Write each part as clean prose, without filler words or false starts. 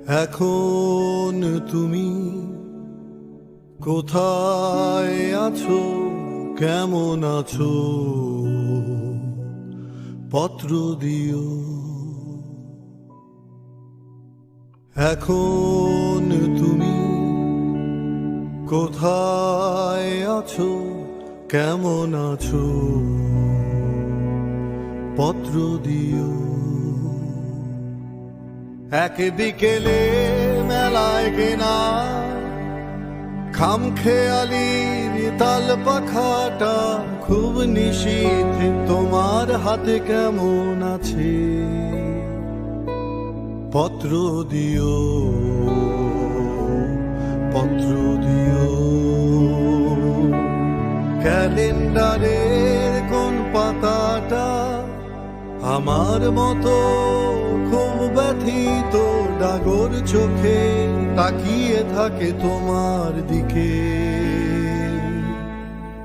এখন তুমি কোথায় আছো, কেমন আছো, পত্র দিও। এখন তুমি কোথায় আছো, কেমন আছো, পত্র দিও। এক বিকেলে মেলায় কেনা খামখেয়ালির তাল পাখাটা খুব নিশীথ তোমার হাতে কেমন আছে, পত্র দিও, পত্র দিও। ক্যালেন্ডারের কোন পাতাটা আমার মতো খুব ব্যথিত ডাগর চোখে তাকিয়ে থাকে তোমার দিকে,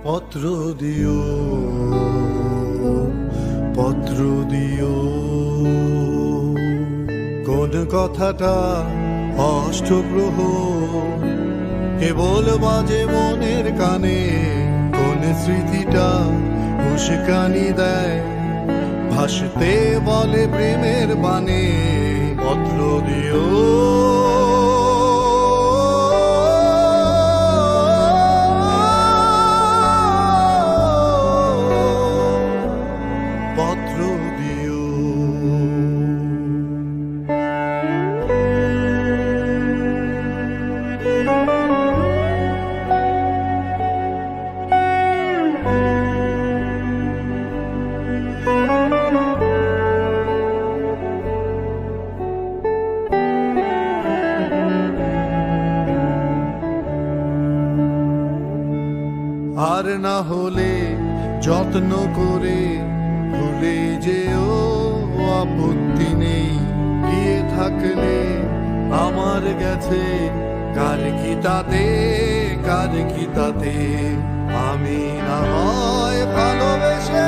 পত্র দিও, পত্র দিও। কোন কথাটা অষ্টগ্রহ কেবল বাজে মনের কানে, কোন স্মৃতিটা উস্কানি দেয় ভাসতে বলে প্রেমের বানে, পত্র দিও, পত্র দিও। আর না হলে যত্ন করে ভুলে যেও, আপত্তি নেই। গিয়ে থাকলে আমার গেছে কার কি তাতে, কার কি তাতে। আমি না হয় ভালোবেসে